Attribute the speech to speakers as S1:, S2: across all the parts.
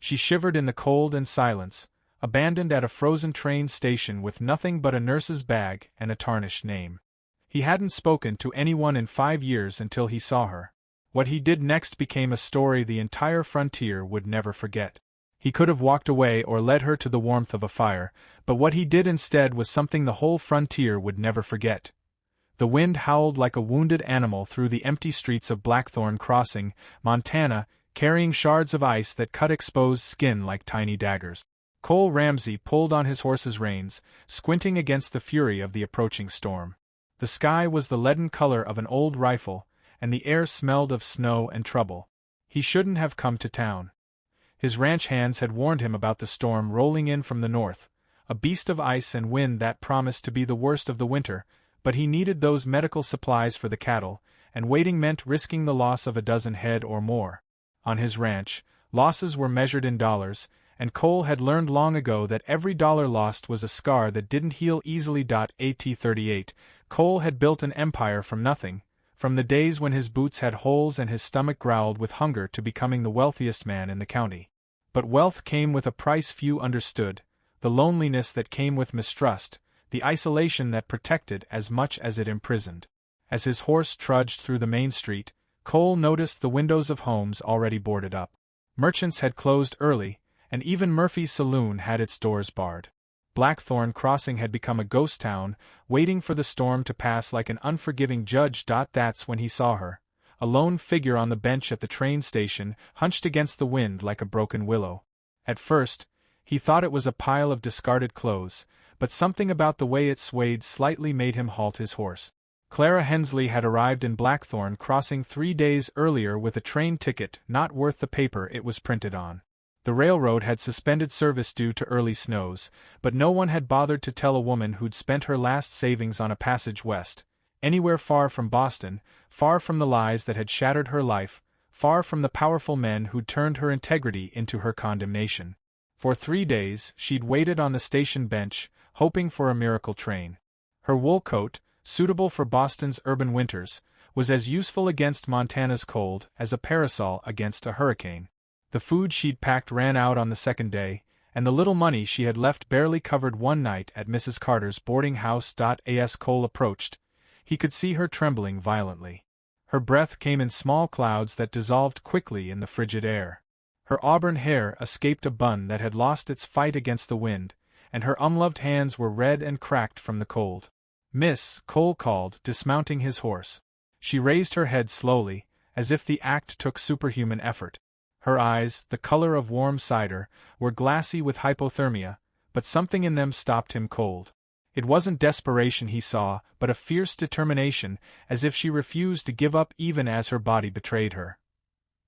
S1: She shivered in the cold and silence, abandoned at a frozen train station with nothing but a nurse's bag and a tarnished name. He hadn't spoken to anyone in 5 years until he saw her. What he did next became a story the entire frontier would never forget. He could have walked away or led her to the warmth of a fire, but what he did instead was something the whole frontier would never forget. The wind howled like a wounded animal through the empty streets of Blackthorn Crossing, Montana, carrying shards of ice that cut exposed skin like tiny daggers. Cole Ramsey pulled on his horse's reins, squinting against the fury of the approaching storm. The sky was the leaden color of an old rifle, and the air smelled of snow and trouble. He shouldn't have come to town. His ranch hands had warned him about the storm rolling in from the north, a beast of ice and wind that promised to be the worst of the winter, but he needed those medical supplies for the cattle, and waiting meant risking the loss of a dozen head or more. On his ranch, losses were measured in dollars, and Cole had learned long ago that every dollar lost was a scar that didn't heal easily. At-38, Cole had built an empire from nothing, from the days when his boots had holes and his stomach growled with hunger to becoming the wealthiest man in the county. But wealth came with a price few understood, the loneliness that came with mistrust, the isolation that protected as much as it imprisoned. As his horse trudged through the main street, Cole noticed the windows of homes already boarded up. Merchants had closed early, and even Murphy's saloon had its doors barred. Blackthorn Crossing had become a ghost town, waiting for the storm to pass like an unforgiving judge. That's when he saw her, a lone figure on the bench at the train station, hunched against the wind like a broken willow. At first, he thought it was a pile of discarded clothes, but something about the way it swayed slightly made him halt his horse. Clara Hensley had arrived in Blackthorn Crossing 3 days earlier with a train ticket not worth the paper it was printed on. The railroad had suspended service due to early snows, but no one had bothered to tell a woman who'd spent her last savings on a passage west, anywhere far from Boston, far from the lies that had shattered her life, far from the powerful men who'd turned her integrity into her condemnation. For 3 days, she'd waited on the station bench, hoping for a miracle train. Her wool coat, suitable for Boston's urban winters, was as useful against Montana's cold as a parasol against a hurricane. The food she'd packed ran out on the 2nd day, and the little money she had left barely covered one night at Mrs. Carter's boarding house. As Cole approached, he could see her trembling violently. Her breath came in small clouds that dissolved quickly in the frigid air. Her auburn hair escaped a bun that had lost its fight against the wind, and her unloved hands were red and cracked from the cold. "Miss," Cole called, dismounting his horse. She raised her head slowly, as if the act took superhuman effort. Her eyes, the color of warm cider, were glassy with hypothermia, but something in them stopped him cold. It wasn't desperation he saw, but a fierce determination, as if she refused to give up even as her body betrayed her.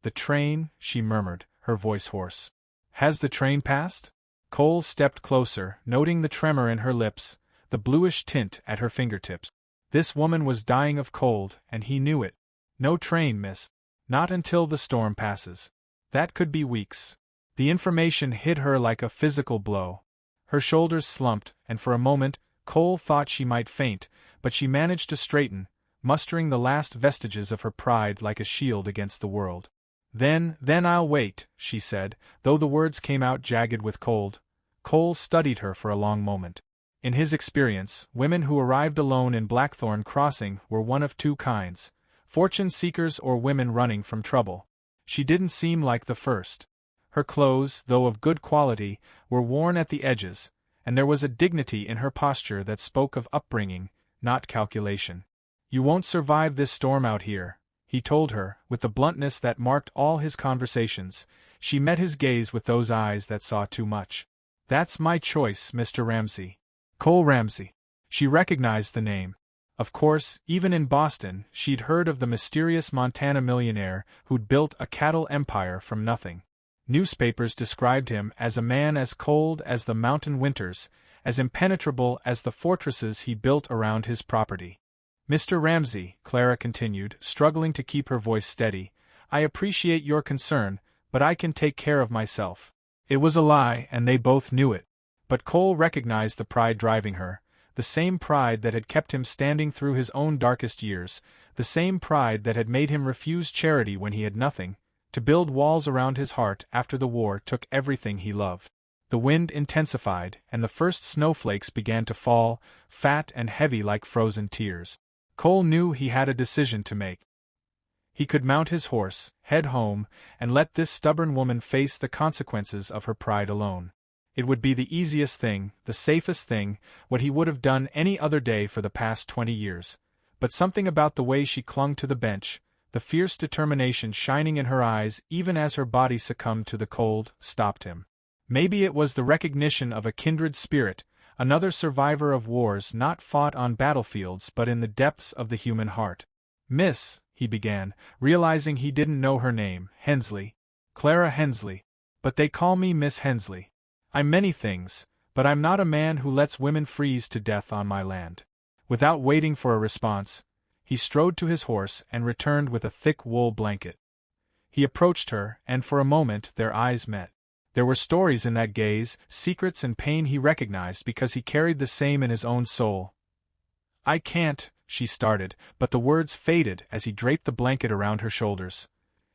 S1: "The train," she murmured, her voice hoarse. "Has the train passed?" Cole stepped closer, noting the tremor in her lips, the bluish tint at her fingertips. This woman was dying of cold, and he knew it. "No train, miss. Not until the storm passes. That could be weeks." The information hit her like a physical blow. Her shoulders slumped, and for a moment, Cole thought she might faint, but she managed to straighten, mustering the last vestiges of her pride like a shield against the world. Then I'll wait," she said, though the words came out jagged with cold. Cole studied her for a long moment. In his experience, women who arrived alone in Blackthorn Crossing were one of 2 kinds: fortune seekers or women running from trouble. She didn't seem like the first. Her clothes, though of good quality, were worn at the edges, and there was a dignity in her posture that spoke of upbringing, not calculation. "You won't survive this storm out here," he told her, with the bluntness that marked all his conversations. She met his gaze with those eyes that saw too much. "That's my choice, Mr. Ramsey." Cole Ramsey. She recognized the name. Of course, even in Boston, she'd heard of the mysterious Montana millionaire who'd built a cattle empire from nothing. Newspapers described him as a man as cold as the mountain winters, as impenetrable as the fortresses he built around his property. "Mr. Ramsey," Clara continued, struggling to keep her voice steady, "I appreciate your concern, but I can take care of myself." It was a lie, and they both knew it. But Cole recognized the pride driving her, the same pride that had kept him standing through his own darkest years, the same pride that had made him refuse charity when he had nothing, to build walls around his heart after the war took everything he loved. The wind intensified, and the first snowflakes began to fall, fat and heavy like frozen tears. Cole knew he had a decision to make. He could mount his horse, head home, and let this stubborn woman face the consequences of her pride alone. It would be the easiest thing, the safest thing, what he would have done any other day for the past 20 years. But something about the way she clung to the bench, the fierce determination shining in her eyes even as her body succumbed to the cold, stopped him. Maybe it was the recognition of a kindred spirit, another survivor of wars not fought on battlefields but in the depths of the human heart. "Miss," he began, realizing he didn't know her name. "Hensley. Clara Hensley. But they call me Miss Hensley. I'm many things, but I'm not a man who lets women freeze to death on my land." Without waiting for a response, he strode to his horse and returned with a thick wool blanket. He approached her, and for a moment their eyes met. There were stories in that gaze, secrets and pain he recognized because he carried the same in his own soul. "I can't," she started, but the words faded as he draped the blanket around her shoulders.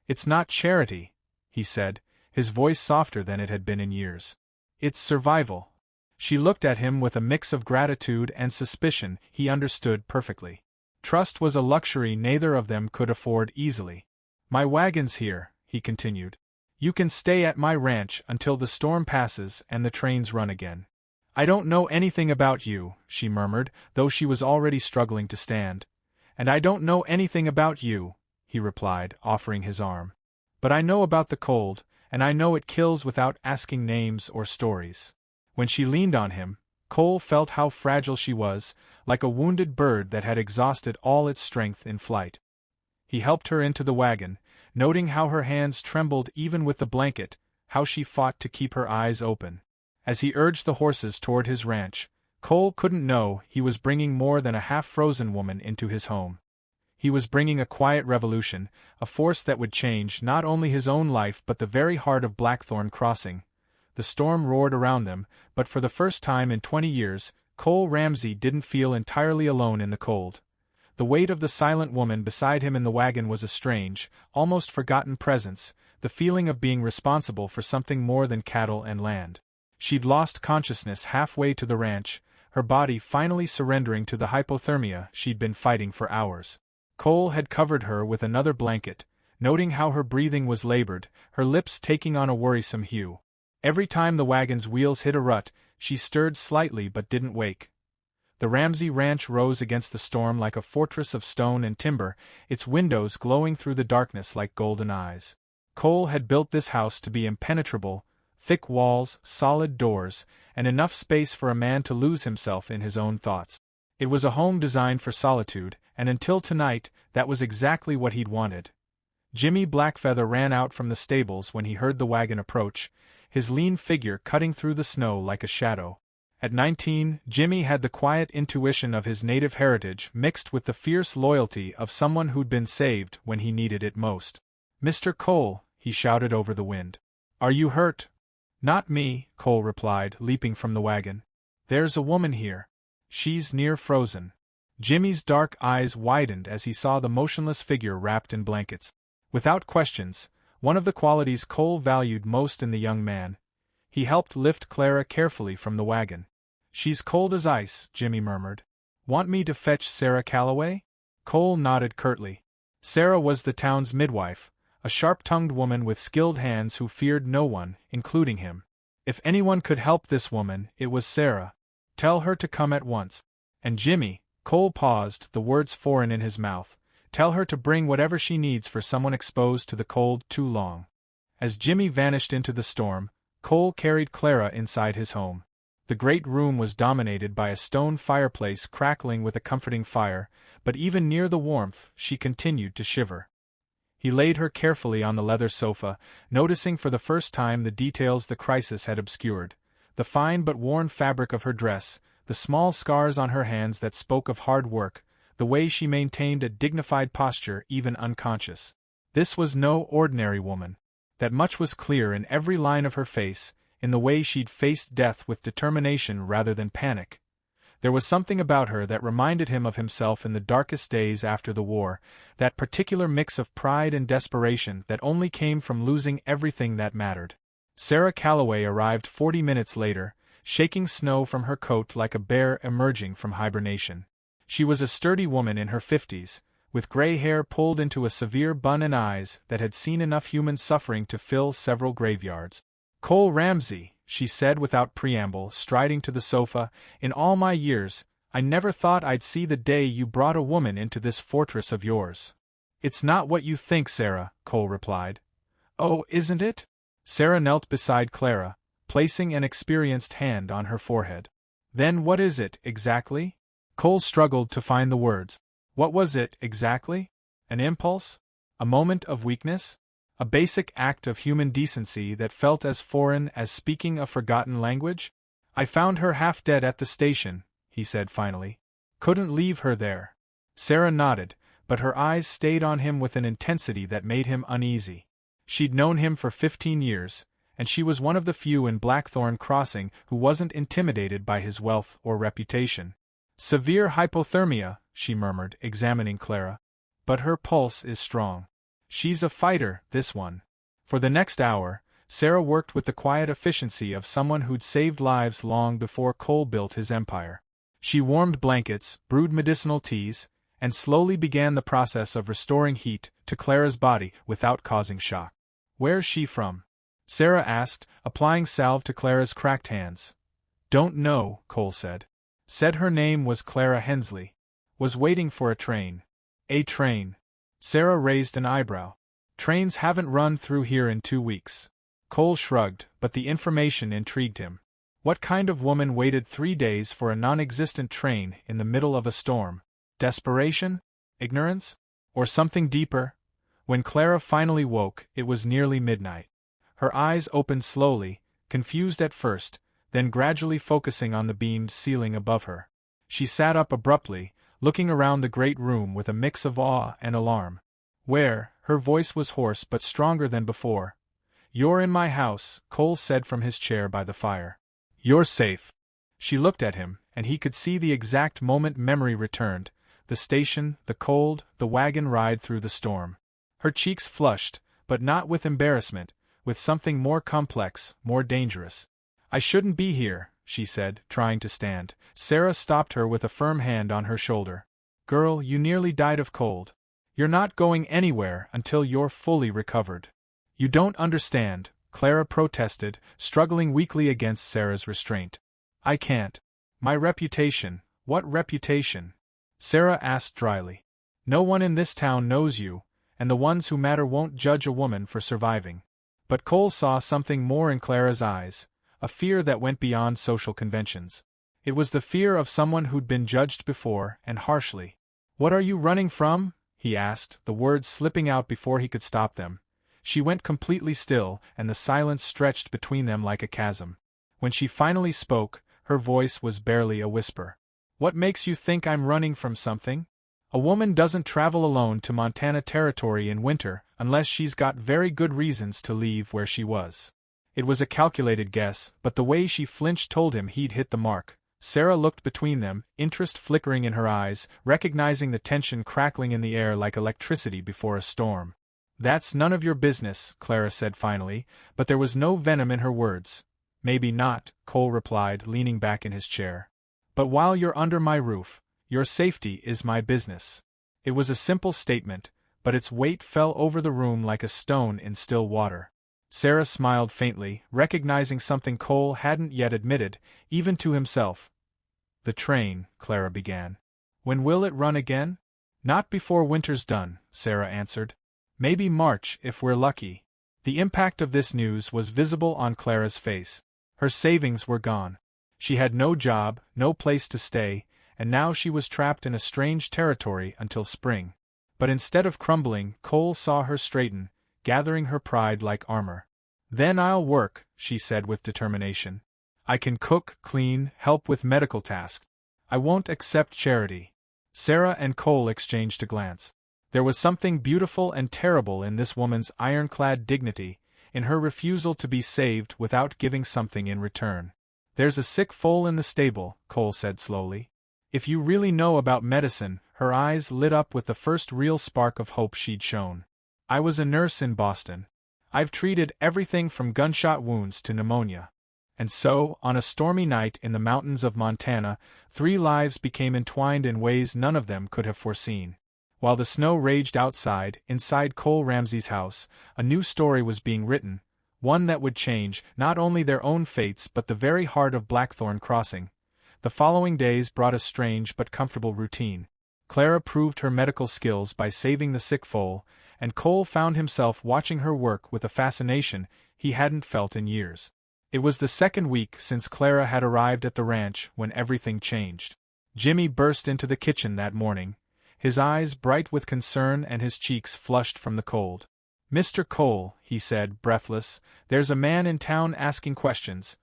S1: "It's not charity," he said, his voice softer than it had been in years. "It's survival." She looked at him with a mix of gratitude and suspicion. He understood perfectly. Trust was a luxury neither of them could afford easily. "My wagon's here," he continued. "You can stay at my ranch until the storm passes and the trains run again." "I don't know anything about you," she murmured, though she was already struggling to stand. "And I don't know anything about you," he replied, offering his arm. "But I know about the cold, and I know it kills without asking names or stories." When she leaned on him, Cole felt how fragile she was, like a wounded bird that had exhausted all its strength in flight. He helped her into the wagon, noting how her hands trembled even with the blanket, how she fought to keep her eyes open. As he urged the horses toward his ranch, Cole couldn't know he was bringing more than a half-frozen woman into his home. He was bringing a quiet revolution, a force that would change not only his own life but the very heart of Blackthorn Crossing. The storm roared around them, but for the first time in 20 years, Cole Ramsey didn't feel entirely alone in the cold. The weight of the silent woman beside him in the wagon was a strange, almost forgotten presence, the feeling of being responsible for something more than cattle and land. She'd lost consciousness halfway to the ranch, her body finally surrendering to the hypothermia she'd been fighting for hours. Cole had covered her with another blanket, noting how her breathing was labored, her lips taking on a worrisome hue. Every time the wagon's wheels hit a rut, she stirred slightly but didn't wake. The Ramsey Ranch rose against the storm like a fortress of stone and timber, its windows glowing through the darkness like golden eyes. Cole had built this house to be impenetrable, thick walls, solid doors, and enough space for a man to lose himself in his own thoughts. It was a home designed for solitude, and until tonight, that was exactly what he'd wanted. Jimmy Blackfeather ran out from the stables when he heard the wagon approach, his lean figure cutting through the snow like a shadow. At 19, Jimmy had the quiet intuition of his native heritage mixed with the fierce loyalty of someone who'd been saved when he needed it most. "Mr. Cole," he shouted over the wind. "Are you hurt?" "Not me," Cole replied, leaping from the wagon. "There's a woman here. She's near frozen." Jimmy's dark eyes widened as he saw the motionless figure wrapped in blankets. Without questions, one of the qualities Cole valued most in the young man, he helped lift Clara carefully from the wagon. "She's cold as ice," Jimmy murmured. "Want me to fetch Sarah Calloway?" Cole nodded curtly. Sarah was the town's midwife, a sharp-tongued woman with skilled hands who feared no one, including him. If anyone could help this woman, it was Sarah. "Tell her to come at once. And Jimmy," Cole paused, the words foreign in his mouth, "tell her to bring whatever she needs for someone exposed to the cold too long." As Jimmy vanished into the storm, Cole carried Clara inside his home. The great room was dominated by a stone fireplace crackling with a comforting fire, but even near the warmth, she continued to shiver. He laid her carefully on the leather sofa, noticing for the first time the details the crisis had obscured: the fine but worn fabric of her dress, the small scars on her hands that spoke of hard work, the way she maintained a dignified posture even unconscious. This was no ordinary woman. That much was clear in every line of her face, in the way she'd faced death with determination rather than panic. There was something about her that reminded him of himself in the darkest days after the war, that particular mix of pride and desperation that only came from losing everything that mattered. Sarah Calloway arrived 40 minutes later, shaking snow from her coat like a bear emerging from hibernation. She was a sturdy woman in her 50s, with gray hair pulled into a severe bun and eyes that had seen enough human suffering to fill several graveyards. "Cole Ramsey," she said without preamble, striding to the sofa, "in all my years, I never thought I'd see the day you brought a woman into this fortress of yours." "It's not what you think, Sarah," Cole replied. "Oh, isn't it?" Sarah knelt beside Clara, placing an experienced hand on her forehead. "Then what is it, exactly?" Cole struggled to find the words. What was it, exactly? An impulse? A moment of weakness? A basic act of human decency that felt as foreign as speaking a forgotten language? "I found her half dead at the station," he said finally. "Couldn't leave her there." Sarah nodded, but her eyes stayed on him with an intensity that made him uneasy. She'd known him for 15 years, and she was one of the few in Blackthorn Crossing who wasn't intimidated by his wealth or reputation. "Severe hypothermia," she murmured, examining Clara. "But her pulse is strong. She's a fighter, this one." For the next hour, Sarah worked with the quiet efficiency of someone who'd saved lives long before Cole built his empire. She warmed blankets, brewed medicinal teas, and slowly began the process of restoring heat to Clara's body without causing shock. "Where's she from?" Sarah asked, applying salve to Clara's cracked hands. "Don't know," Cole said. Said her name was Clara Hensley. Was waiting for a train. "A train?" Sarah raised an eyebrow. "Trains haven't run through here in 2 weeks." Cole shrugged, but the information intrigued him. What kind of woman waited 3 days for a non-existent train in the middle of a storm? Desperation? Ignorance? Or something deeper? When Clara finally woke, it was nearly midnight. Her eyes opened slowly, confused at first, then gradually focusing on the beamed ceiling above her. She sat up abruptly, looking around the great room with a mix of awe and alarm. "Where?" Her voice was hoarse but stronger than before. "You're in my house," Cole said from his chair by the fire. "You're safe." She looked at him, and he could see the exact moment memory returned, the station, the cold, the wagon ride through the storm. Her cheeks flushed, but not with embarrassment, with something more complex, more dangerous. "I shouldn't be here," she said, trying to stand. Sarah stopped her with a firm hand on her shoulder. "Girl, you nearly died of cold. You're not going anywhere until you're fully recovered." "You don't understand," Clara protested, struggling weakly against Sarah's restraint. "I can't. My reputation." "What reputation?" Sarah asked dryly. "No one in this town knows you, and the ones who matter won't judge a woman for surviving." But Cole saw something more in Clara's eyes, a fear that went beyond social conventions. It was the fear of someone who'd been judged before, and harshly. "What are you running from?" he asked, the words slipping out before he could stop them. She went completely still, and the silence stretched between them like a chasm. When she finally spoke, her voice was barely a whisper. "What makes you think I'm running from something? A woman doesn't travel alone to Montana Territory in winter unless she's got very good reasons to leave where she was." It was a calculated guess, but the way she flinched told him he'd hit the mark. Sarah looked between them, interest flickering in her eyes, recognizing the tension crackling in the air like electricity before a storm. "That's none of your business," Clara said finally, but there was no venom in her words. "Maybe not," Cole replied, leaning back in his chair. "But while you're under my roof, your safety is my business." It was a simple statement, but its weight fell over the room like a stone in still water. Sarah smiled faintly, recognizing something Cole hadn't yet admitted, even to himself. "The train," Clara began. "When will it run again?" "Not before winter's done," Sarah answered. "Maybe March if we're lucky." The impact of this news was visible on Clara's face. Her savings were gone. She had no job, no place to stay, and now she was trapped in a strange territory until spring. But instead of crumbling, Cole saw her straighten, gathering her pride like armor. "Then I'll work," she said with determination. "I can cook, clean, help with medical tasks. I won't accept charity." Sarah and Cole exchanged a glance. There was something beautiful and terrible in this woman's ironclad dignity, in her refusal to be saved without giving something in return. "There's a sick foal in the stable," Cole said slowly. If you really know about medicine, her eyes lit up with the first real spark of hope she'd shown. I was a nurse in Boston. I've treated everything from gunshot wounds to pneumonia. And so, on a stormy night in the mountains of Montana, 3 lives became entwined in ways none of them could have foreseen. While the snow raged outside, inside Cole Ramsey's house, a new story was being written, one that would change not only their own fates but the very heart of Blackthorn Crossing. The following days brought a strange but comfortable routine. Clara proved her medical skills by saving the sick foal, and Cole found himself watching her work with a fascination he hadn't felt in years. It was the second week since Clara had arrived at the ranch when everything changed. Jimmy burst into the kitchen that morning, his eyes bright with concern and his cheeks flushed from the cold. "Mr. Cole," he said, breathless, "there's a man in town asking questions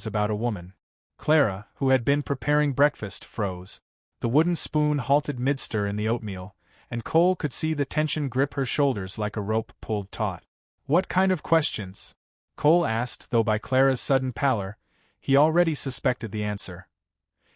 S1: about a woman." Clara, who had been preparing breakfast, froze. The wooden spoon halted mid-stir in the oatmeal, and Cole could see the tension grip her shoulders like a rope pulled taut. "What kind of questions?" Cole asked, though by Clara's sudden pallor, he already suspected the answer.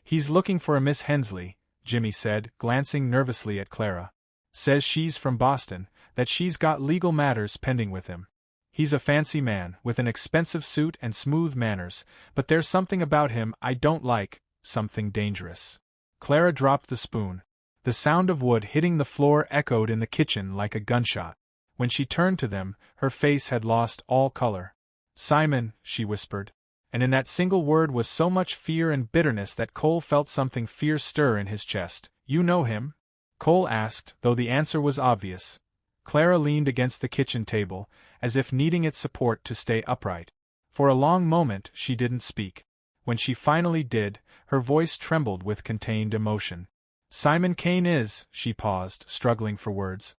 S1: "He's looking for a Miss Hensley," Jimmy said, glancing nervously at Clara. "Says she's from Boston, that she's got legal matters pending with him. He's a fancy man, with an expensive suit and smooth manners, but there's something about him I don't like, something dangerous." Clara dropped the spoon. The sound of wood hitting the floor echoed in the kitchen like a gunshot. When she turned to them, her face had lost all color. "Simon," she whispered. And in that single word was so much fear and bitterness that Cole felt something fierce stir in his chest. "You know him?" Cole asked, though the answer was obvious. Clara leaned against the kitchen table, as if needing its support to stay upright. For a long moment she didn't speak. When she finally did, her voice trembled with contained emotion. "Simon Kane is," she paused, struggling for words.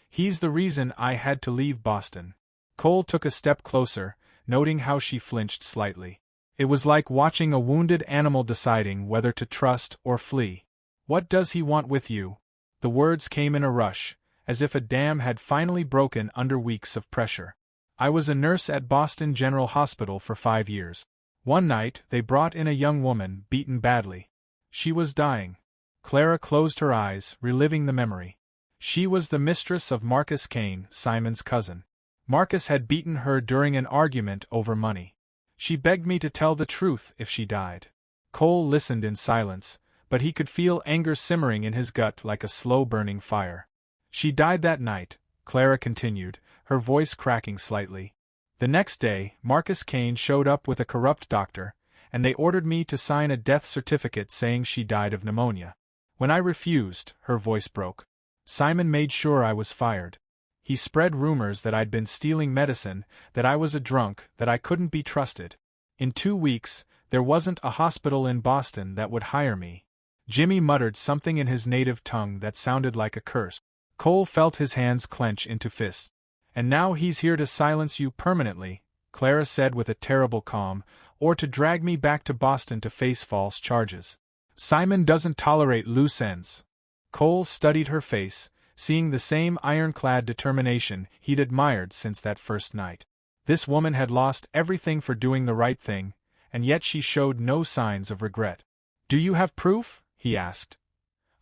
S1: "He's the reason I had to leave Boston." Cole took a step closer, noting how she flinched slightly. It was like watching a wounded animal deciding whether to trust or flee. "What does he want with you?" The words came in a rush, as if a dam had finally broken under weeks of pressure. "I was a nurse at Boston General Hospital for 5 years. One night, they brought in a young woman, beaten badly. She was dying." Clara closed her eyes, reliving the memory. She was the mistress of Marcus Kane, Simon's cousin. Marcus had beaten her during an argument over money. "She begged me to tell the truth if she died." Cole listened in silence, but he could feel anger simmering in his gut like a slow-burning fire. "She died that night," Clara continued, her voice cracking slightly. "The next day, Marcus Kane showed up with a corrupt doctor, and they ordered me to sign a death certificate saying she died of pneumonia. When I refused, her voice broke. Simon made sure I was fired. He spread rumors that I'd been stealing medicine, that I was a drunk, that I couldn't be trusted. In 2 weeks, there wasn't a hospital in Boston that would hire me." Jimmy muttered something in his native tongue that sounded like a curse. Cole felt his hands clench into fists. "And now he's here to silence you permanently," Clara said with a terrible calm, "or to drag me back to Boston to face false charges. Simon doesn't tolerate loose ends." Cole studied her face, seeing the same ironclad determination he'd admired since that first night. This woman had lost everything for doing the right thing, and yet she showed no signs of regret. "Do you have proof?" he asked.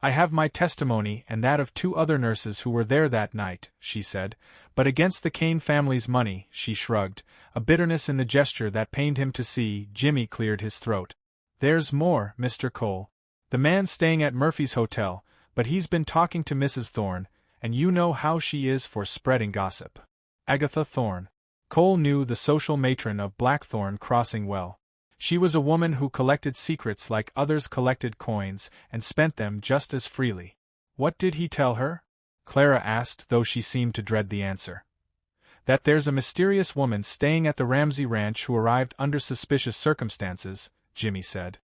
S1: "I have my testimony and that of 2 other nurses who were there that night," she said, "but against the Kane family's money," she shrugged, a bitterness in the gesture that pained him to see. Jimmy cleared his throat. "There's more, Mr. Cole. The man's staying at Murphy's Hotel, but he's been talking to Mrs. Thorne, and you know how she is for spreading gossip." Agatha Thorne. Cole knew the social matron of Blackthorn Crossing well. She was a woman who collected secrets like others collected coins, and spent them just as freely. "What did he tell her?" Clara asked, though she seemed to dread the answer. "That there's a mysterious woman staying at the Ramsey Ranch who arrived under suspicious circumstances," Jimmy said.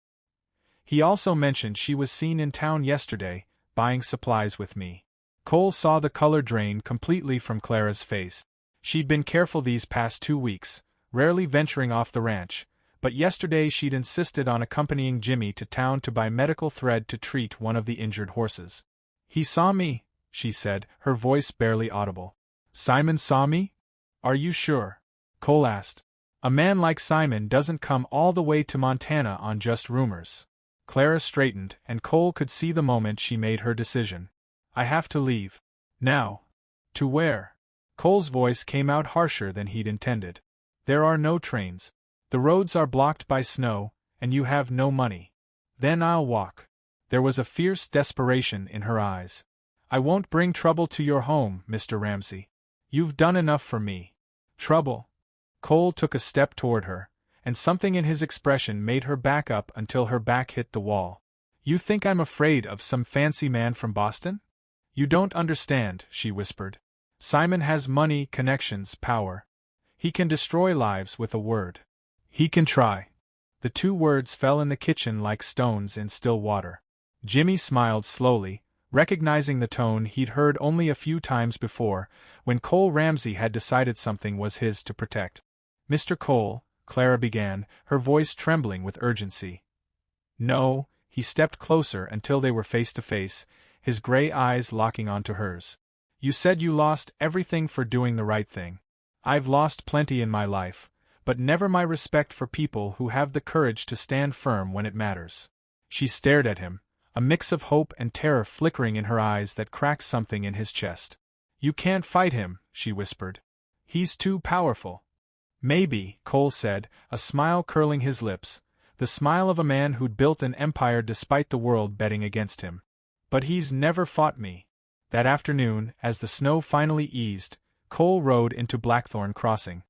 S1: "He also mentioned she was seen in town yesterday, buying supplies with me." Cole saw the color drain completely from Clara's face. She'd been careful these past 2 weeks, rarely venturing off the ranch, but yesterday she'd insisted on accompanying Jimmy to town to buy medical thread to treat one of the injured horses. "He saw me," she said, her voice barely audible. "Simon saw me? Are you sure?" Cole asked. "A man like Simon doesn't come all the way to Montana on just rumors." Clara straightened, and Cole could see the moment she made her decision. I have to leave. Now. To where? Cole's voice came out harsher than he'd intended. There are no trains. The roads are blocked by snow, and you have no money. Then I'll walk. There was a fierce desperation in her eyes. I won't bring trouble to your home, Mr. Ramsey. You've done enough for me. Trouble? Cole took a step toward her, and something in his expression made her back up until her back hit the wall. You think I'm afraid of some fancy man from Boston? You don't understand, she whispered. Simon has money, connections, power. He can destroy lives with a word. He can try. The two words fell in the kitchen like stones in still water. Jimmy smiled slowly, recognizing the tone he'd heard only a few times before, when Cole Ramsey had decided something was his to protect. Mr. Cole, Clara began, her voice trembling with urgency. No, he stepped closer until they were face to face, his gray eyes locking onto hers. You said you lost everything for doing the right thing. I've lost plenty in my life, but never my respect for people who have the courage to stand firm when it matters. She stared at him, a mix of hope and terror flickering in her eyes that cracked something in his chest. You can't fight him, she whispered. He's too powerful. Maybe, Cole said, a smile curling his lips, the smile of a man who'd built an empire despite the world betting against him. But he's never fought me. That afternoon, as the snow finally eased, Cole rode into Blackthorn Crossing.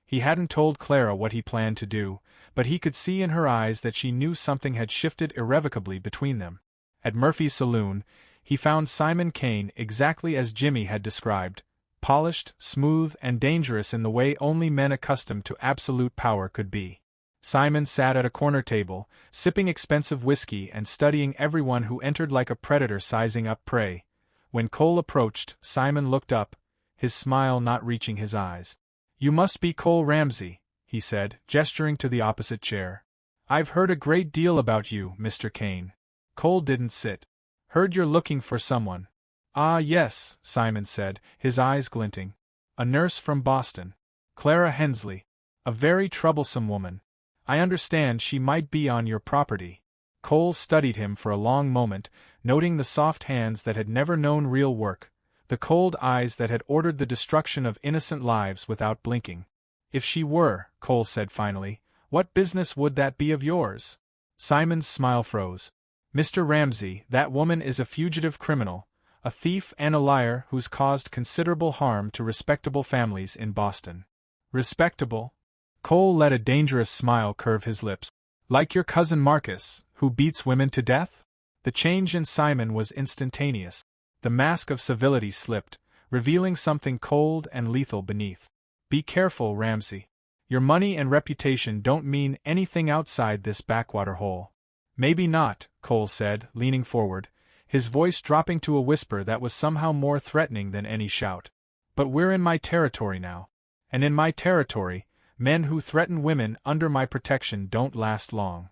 S1: He hadn't told Clara what he planned to do, but he could see in her eyes that she knew something had shifted irrevocably between them. At Murphy's saloon, he found Simon Kane exactly as Jimmy had described, polished, smooth, and dangerous in the way only men accustomed to absolute power could be. Simon sat at a corner table, sipping expensive whiskey and studying everyone who entered like a predator sizing up prey. When Cole approached, Simon looked up, his smile not reaching his eyes. You must be Cole Ramsey, he said, gesturing to the opposite chair. I've heard a great deal about you, Mr. Kane. Cole didn't sit. Heard you're looking for someone. Ah yes, Simon said, his eyes glinting. A nurse from Boston. Clara Hensley. A very troublesome woman. I understand she might be on your property. Cole studied him for a long moment, noting the soft hands that had never known real work, the cold eyes that had ordered the destruction of innocent lives without blinking. If she were, Cole said finally, what business would that be of yours? Simon's smile froze. Mr. Ramsey, that woman is a fugitive criminal, a thief and a liar who's caused considerable harm to respectable families in Boston. Respectable? Cole let a dangerous smile curve his lips. Like your cousin Marcus, who beats women to death? The change in Simon was instantaneous. The mask of civility slipped, revealing something cold and lethal beneath. Be careful, Ramsey. Your money and reputation don't mean anything outside this backwater hole. Maybe not, Cole said, leaning forward, his voice dropping to a whisper that was somehow more threatening than any shout. But we're in my territory now. And in my territory, men who threaten women under my protection don't last long.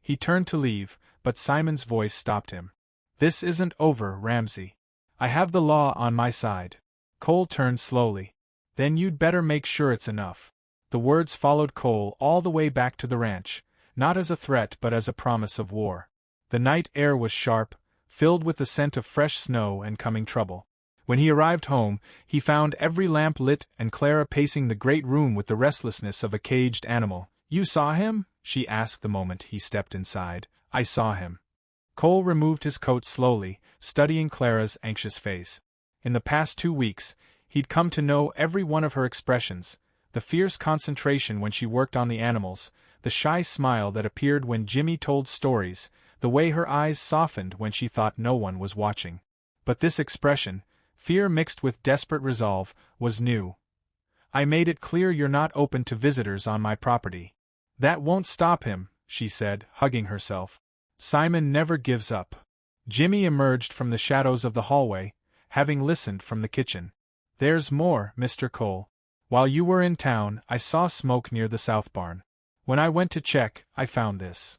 S1: He turned to leave, but Simon's voice stopped him. This isn't over, Ramsey. I have the law on my side. Cole turned slowly. Then you'd better make sure it's enough. The words followed Cole all the way back to the ranch, not as a threat but as a promise of war. The night air was sharp, filled with the scent of fresh snow and coming trouble. When he arrived home, he found every lamp lit and Clara pacing the great room with the restlessness of a caged animal. You saw him? She asked the moment he stepped inside. I saw him. Cole removed his coat slowly, studying Clara's anxious face. In the past 2 weeks, he'd come to know every one of her expressions, the fierce concentration when she worked on the animals, the shy smile that appeared when Jimmy told stories, the way her eyes softened when she thought no one was watching. But this expression, fear mixed with desperate resolve, was new. I made it clear you're not open to visitors on my property. That won't stop him, she said, hugging herself. Simon never gives up. Jimmy emerged from the shadows of the hallway, having listened from the kitchen. There's more, Mr. Cole. While you were in town, I saw smoke near the south barn. When I went to check, I found this.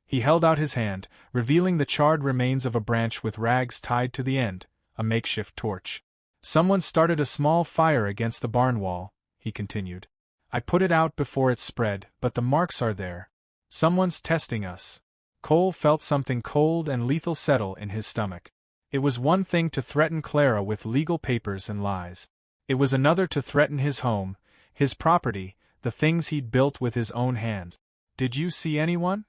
S1: He held out his hand, revealing the charred remains of a branch with rags tied to the end, a makeshift torch. Someone started a small fire against the barn wall, he continued. I put it out before it spread, but the marks are there. Someone's testing us. Cole felt something cold and lethal settle in his stomach. It was one thing to threaten Clara with legal papers and lies. It was another to threaten his home, his property, the things he'd built with his own hands. Did you see anyone?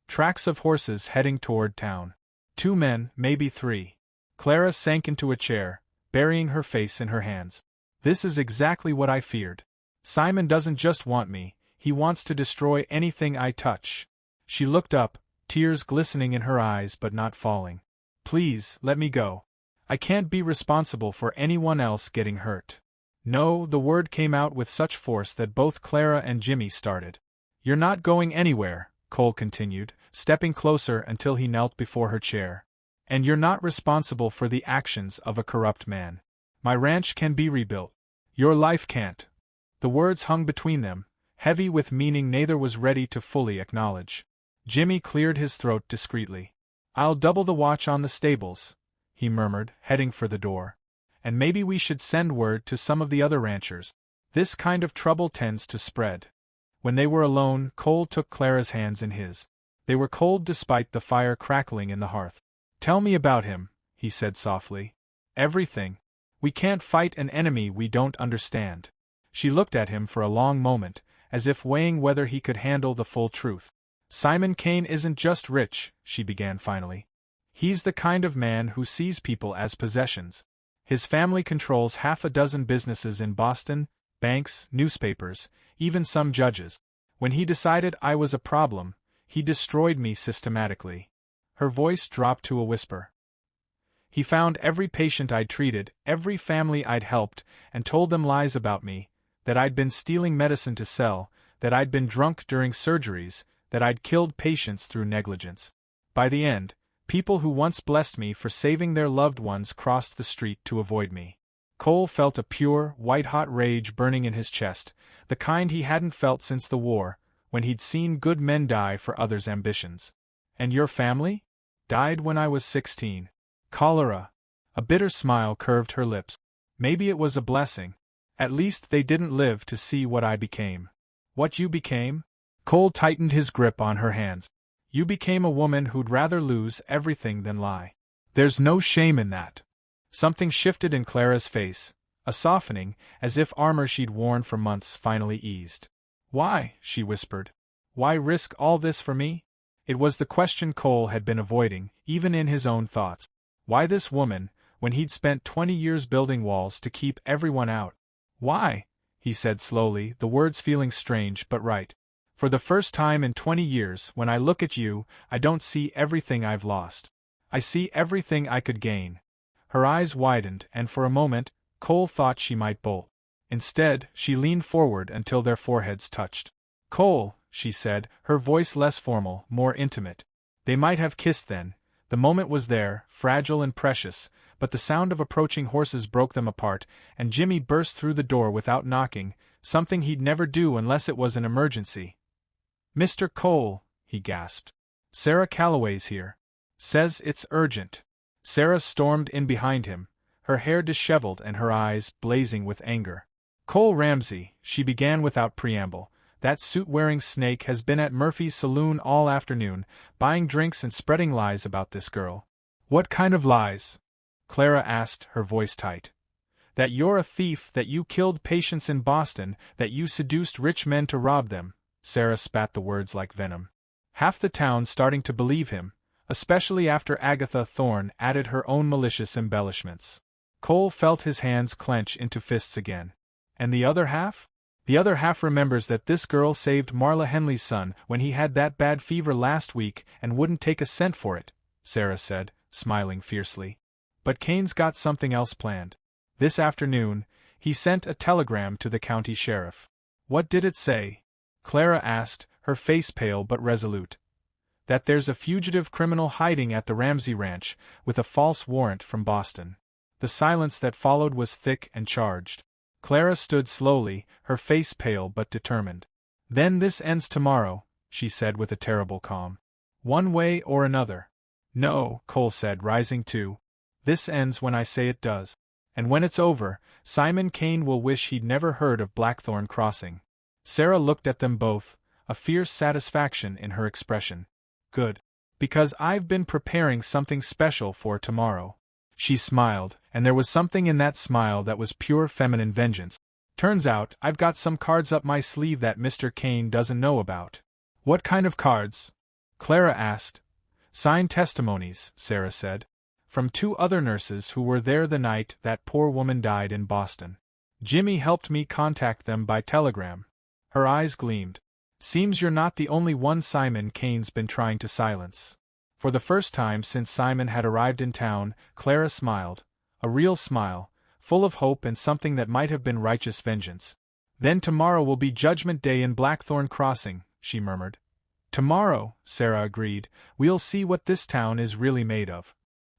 S1: Tracks of horses heading toward town. 2 men, maybe 3. Clara sank into a chair, burying her face in her hands. This is exactly what I feared. Simon doesn't just want me, he wants to destroy anything I touch. She looked up, tears glistening in her eyes but not falling. Please, let me go. I can't be responsible for anyone else getting hurt. No, the word came out with such force that both Clara and Jimmy started. You're not going anywhere, Cole continued, stepping closer until he knelt before her chair. And you're not responsible for the actions of a corrupt man. My ranch can be rebuilt. Your life can't. The words hung between them, heavy with meaning neither was ready to fully acknowledge. Jimmy cleared his throat discreetly. I'll double the watch on the stables, he murmured, heading for the door. And maybe we should send word to some of the other ranchers. This kind of trouble tends to spread. When they were alone, Cole took Clara's hands in his. They were cold despite the fire crackling in the hearth. Tell me about him, he said softly. Everything. We can't fight an enemy we don't understand. She looked at him for a long moment, as if weighing whether he could handle the full truth. Simon Kane isn't just rich, she began finally. He's the kind of man who sees people as possessions. His family controls 6 businesses in Boston, banks, newspapers, even some judges. When he decided I was a problem, he destroyed me systematically. Her voice dropped to a whisper. He found every patient I'd treated, every family I'd helped, and told them lies about me, that I'd been stealing medicine to sell, that I'd been drunk during surgeries, that I'd killed patients through negligence. By the end, people who once blessed me for saving their loved ones crossed the street to avoid me. Cole felt a pure, white-hot rage burning in his chest, the kind he hadn't felt since the war, when he'd seen good men die for others' ambitions. And your family? Died when I was 16. Cholera. A bitter smile curved her lips. Maybe it was a blessing. At least they didn't live to see what I became. What you became? Cole tightened his grip on her hands. You became a woman who'd rather lose everything than lie. There's no shame in that. Something shifted in Clara's face, a softening, as if armor she'd worn for months finally eased. Why? She whispered. Why risk all this for me? It was the question Cole had been avoiding, even in his own thoughts. Why this woman, when he'd spent 20 years building walls to keep everyone out? Why? He said slowly, the words feeling strange but right. For the first time in 20 years, when I look at you, I don't see everything I've lost. I see everything I could gain. Her eyes widened, and for a moment, Cole thought she might bolt. Instead, she leaned forward until their foreheads touched. Cole, she said, her voice less formal, more intimate. They might have kissed then. The moment was there, fragile and precious, but the sound of approaching horses broke them apart, and Jimmy burst through the door without knocking, something he'd never do unless it was an emergency. Mr. Cole, he gasped. Sarah Calloway's here. Says it's urgent. Sarah stormed in behind him, her hair disheveled and her eyes blazing with anger. Cole Ramsey, she began without preamble, that suit-wearing snake has been at Murphy's saloon all afternoon, buying drinks and spreading lies about this girl. What kind of lies? Clara asked, her voice tight. That you're a thief, that you killed patients in Boston, that you seduced rich men to rob them. Sarah spat the words like venom. Half the town starting to believe him, especially after Agatha Thorne added her own malicious embellishments. Cole felt his hands clench into fists again. And the other half? The other half remembers that this girl saved Marla Henley's son when he had that bad fever last week and wouldn't take a cent for it, Sarah said, smiling fiercely. But Kane's got something else planned. This afternoon, he sent a telegram to the county sheriff. What did it say? Clara asked, her face pale but resolute. That there's a fugitive criminal hiding at the Ramsey Ranch, with a false warrant from Boston. The silence that followed was thick and charged. Clara stood slowly, her face pale but determined. Then this ends tomorrow, she said with a terrible calm. One way or another. No, Cole said, rising too. This ends when I say it does. And when it's over, Simon Kane will wish he'd never heard of Blackthorn Crossing. Sarah looked at them both, a fierce satisfaction in her expression. Good. Because I've been preparing something special for tomorrow. She smiled, and there was something in that smile that was pure feminine vengeance. Turns out, I've got some cards up my sleeve that Mr. Kane doesn't know about. What kind of cards? Clara asked. Signed testimonies, Sarah said. From 2 other nurses who were there the night that poor woman died in Boston. Jimmy helped me contact them by telegram. Her eyes gleamed. Seems you're not the only one Simon Kane's been trying to silence. For the first time since Simon had arrived in town, Clara smiled. A real smile, full of hope and something that might have been righteous vengeance. Then tomorrow will be Judgment Day in Blackthorn Crossing, she murmured. Tomorrow, Sarah agreed, we'll see what this town is really made of.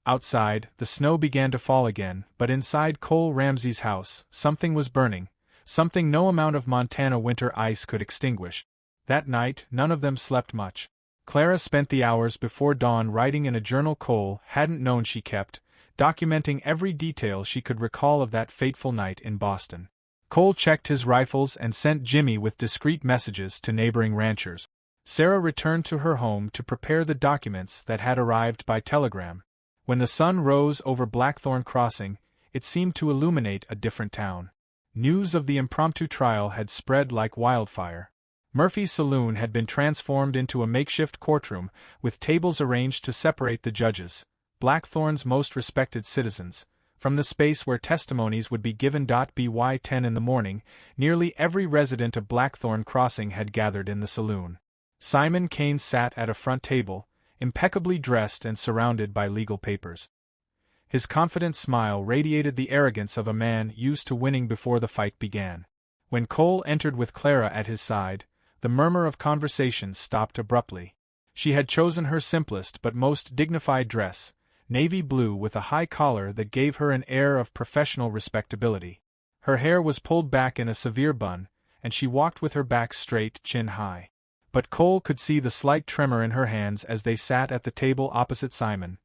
S1: Outside, the snow began to fall again, but inside Cole Ramsey's house, something was burning, something no amount of Montana winter ice could extinguish. That night, none of them slept much. Clara spent the hours before dawn writing in a journal Cole hadn't known she kept, documenting every detail she could recall of that fateful night in Boston. Cole checked his rifles and sent Jimmy with discreet messages to neighboring ranchers. Sarah returned to her home to prepare the documents that had arrived by telegram. When the sun rose over Blackthorn Crossing, it seemed to illuminate a different town. News of the impromptu trial had spread like wildfire. Murphy's saloon had been transformed into a makeshift courtroom, with tables arranged to separate the judges, Blackthorn's most respected citizens, from the space where testimonies would be given. By 10 in the morning, nearly every resident of Blackthorn Crossing had gathered in the saloon. Simon Kane sat at a front table, impeccably dressed and surrounded by legal papers. His confident smile radiated the arrogance of a man used to winning before the fight began. When Cole entered with Clara at his side, the murmur of conversation stopped abruptly. She had chosen her simplest but most dignified dress, navy blue with a high collar that gave her an air of professional respectability. Her hair was pulled back in a severe bun, and she walked with her back straight, chin high. But Cole could see the slight tremor in her hands as they sat at the table opposite Simon.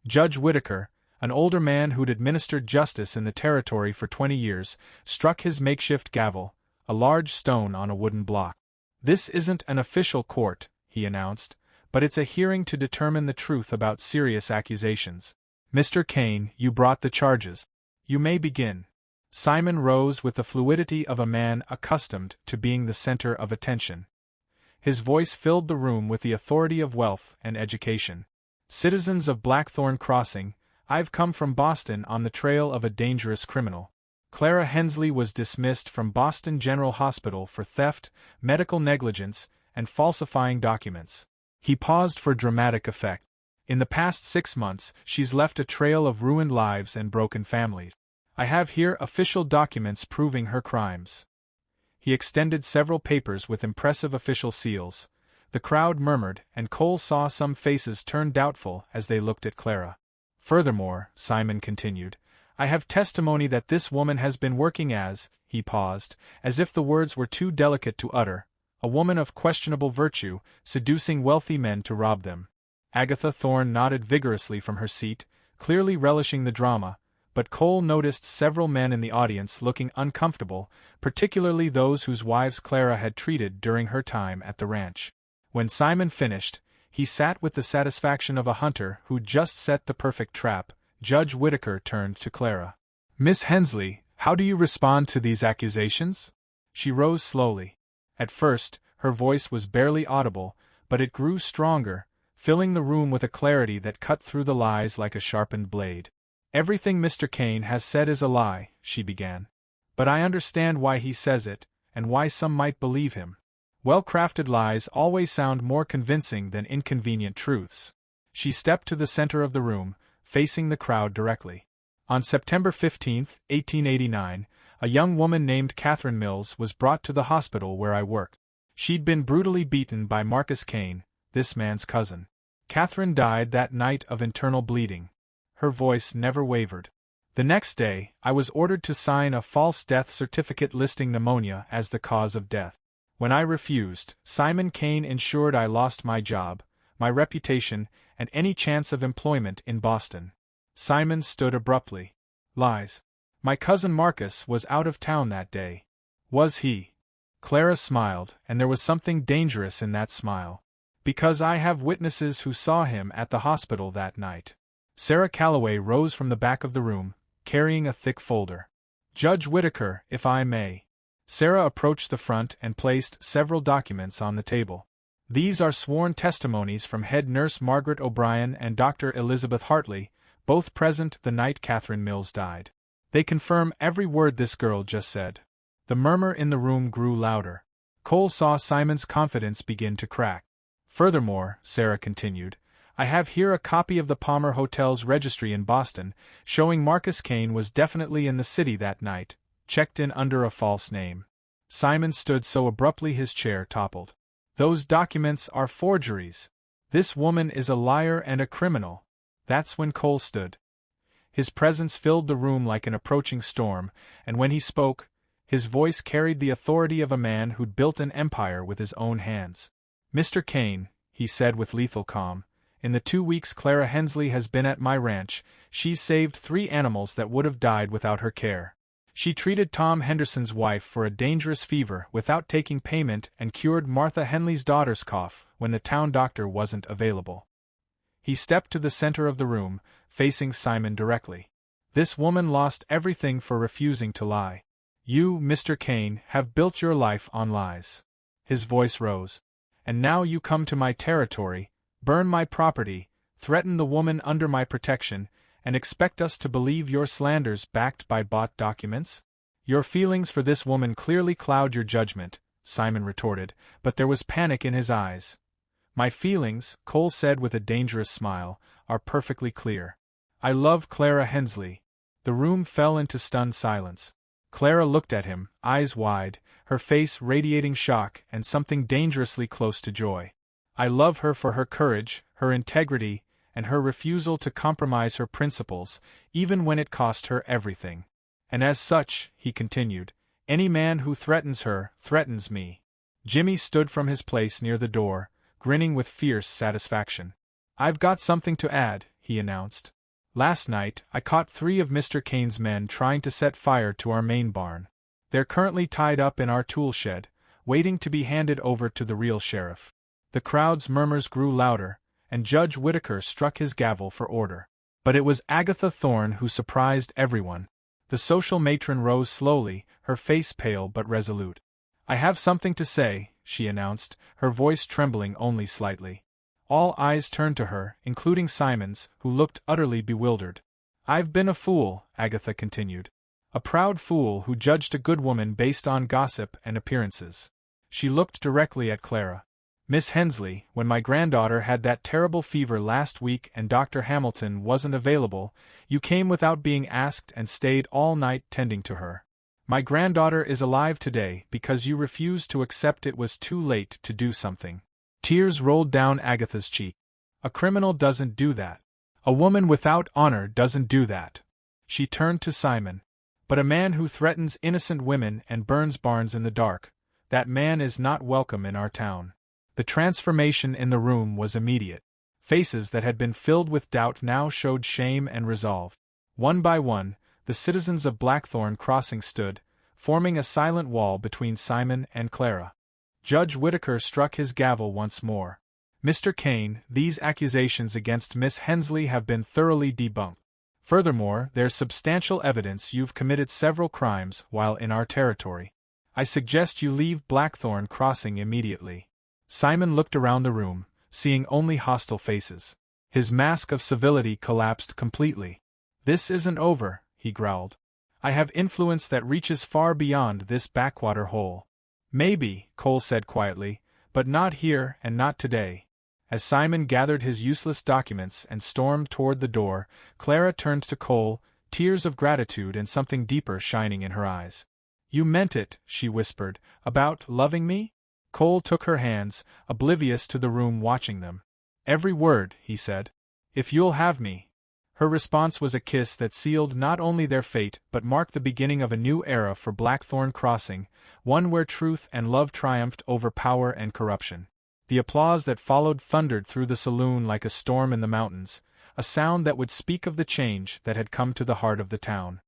S1: Judge Whitaker, an older man who'd administered justice in the territory for 20 years, struck his makeshift gavel, a large stone on a wooden block. "This isn't an official court," he announced, "but it's a hearing to determine the truth about serious accusations. Mr. Kane, you brought the charges. You may begin." Simon rose with the fluidity of a man accustomed to being the center of attention. His voice filled the room with the authority of wealth and education. "Citizens of Blackthorn Crossing, I've come from Boston on the trail of a dangerous criminal. Clara Hensley was dismissed from Boston General Hospital for theft, medical negligence, and falsifying documents." He paused for dramatic effect. "In the past 6 months, she's left a trail of ruined lives and broken families. I have here official documents proving her crimes." He extended several papers with impressive official seals. The crowd murmured, and Cole saw some faces turn doubtful as they looked at Clara. "Furthermore," Simon continued, "I have testimony that this woman has been working as," he paused, as if the words were too delicate to utter, "a woman of questionable virtue, seducing wealthy men to rob them." Agatha Thorne nodded vigorously from her seat, clearly relishing the drama, but Cole noticed several men in the audience looking uncomfortable, particularly those whose wives Clara had treated during her time at the ranch. When Simon finished, he sat with the satisfaction of a hunter who'd just set the perfect trap. Judge Whitaker turned to Clara. "Miss Hensley, how do you respond to these accusations?" She rose slowly. At first, her voice was barely audible, but it grew stronger, filling the room with a clarity that cut through the lies like a sharpened blade. "Everything Mr. Kane has said is a lie," she began. "But I understand why he says it, and why some might believe him. Well-crafted lies always sound more convincing than inconvenient truths." She stepped to the center of the room, facing the crowd directly. "On September 15, 1889, a young woman named Catherine Mills was brought to the hospital where I work. She'd been brutally beaten by Marcus Kane, this man's cousin. Catherine died that night of internal bleeding." Her voice never wavered. "The next day, I was ordered to sign a false death certificate listing pneumonia as the cause of death. When I refused, Simon Kane ensured I lost my job, my reputation, and any chance of employment in Boston." Simon stood abruptly. "Lies. My cousin Marcus was out of town that day." "Was he?" Clara smiled, and there was something dangerous in that smile. Because I have witnesses who saw him at the hospital that night. Sarah Calloway rose from the back of the room, carrying a thick folder. Judge Whittaker, if I may. Sarah approached the front and placed several documents on the table. These are sworn testimonies from head nurse Margaret O'Brien and Dr. Elizabeth Hartley, both present the night Catherine Mills died. They confirm every word this girl just said. The murmur in the room grew louder. Cole saw Simon's confidence begin to crack. Furthermore, Sarah continued, I have here a copy of the Palmer Hotel's registry in Boston, showing Marcus Kane was definitely in the city that night, checked in under a false name. Simon stood so abruptly his chair toppled. Those documents are forgeries. This woman is a liar and a criminal. That's when Cole stood. His presence filled the room like an approaching storm, and when he spoke, his voice carried the authority of a man who'd built an empire with his own hands. Mr. Kane, he said with lethal calm, in the 2 weeks Clara Hensley has been at my ranch, she's saved 3 animals that would have died without her care. She treated Tom Henderson's wife for a dangerous fever without taking payment and cured Martha Henley's daughter's cough when the town doctor wasn't available. He stepped to the center of the room, facing Simon directly. This woman lost everything for refusing to lie. You, Mr. Kane, have built your life on lies. His voice rose. And now you come to my territory, burn my property, threaten the woman under my protection, and expect us to believe your slanders backed by bought documents? Your feelings for this woman clearly cloud your judgment, Simon retorted, but there was panic in his eyes. My feelings, Cole said with a dangerous smile, are perfectly clear. I love Clara Hensley. The room fell into stunned silence. Clara looked at him, eyes wide, her face radiating shock and something dangerously close to joy. I love her for her courage, her integrity, and her refusal to compromise her principles, even when it cost her everything. And as such, he continued, any man who threatens her, threatens me. Jimmy stood from his place near the door, grinning with fierce satisfaction. I've got something to add, he announced. Last night, I caught 3 of Mr. Kane's men trying to set fire to our main barn. They're currently tied up in our tool shed, waiting to be handed over to the real sheriff. The crowd's murmurs grew louder, and Judge Whittaker struck his gavel for order. But it was Agatha Thorne who surprised everyone. The social matron rose slowly, her face pale but resolute. I have something to say, she announced, her voice trembling only slightly. All eyes turned to her, including Simon's, who looked utterly bewildered. I've been a fool, Agatha continued. A proud fool who judged a good woman based on gossip and appearances. She looked directly at Clara. Miss Hensley, when my granddaughter had that terrible fever last week and Dr. Hamilton wasn't available, you came without being asked and stayed all night tending to her. My granddaughter is alive today because you refused to accept it was too late to do something. Tears rolled down Agatha's cheek. A criminal doesn't do that. A woman without honor doesn't do that. She turned to Simon. But a man who threatens innocent women and burns barns in the dark, that man is not welcome in our town. The transformation in the room was immediate. Faces that had been filled with doubt now showed shame and resolve. One by one, the citizens of Blackthorn Crossing stood, forming a silent wall between Simon and Clara. Judge Whittaker struck his gavel once more. Mr. Kane, these accusations against Miss Hensley have been thoroughly debunked. Furthermore, there's substantial evidence you've committed several crimes while in our territory. I suggest you leave Blackthorn Crossing immediately. Simon looked around the room, seeing only hostile faces. His mask of civility collapsed completely. This isn't over, he growled. I have influence that reaches far beyond this backwater hole. Maybe, Cole said quietly, but not here and not today. As Simon gathered his useless documents and stormed toward the door, Clara turned to Cole, tears of gratitude and something deeper shining in her eyes. You meant it, she whispered, about loving me? Cole took her hands, oblivious to the room watching them. Every word, he said. If you'll have me. Her response was a kiss that sealed not only their fate but marked the beginning of a new era for Blackthorn Crossing, one where truth and love triumphed over power and corruption. The applause that followed thundered through the saloon like a storm in the mountains, a sound that would speak of the change that had come to the heart of the town.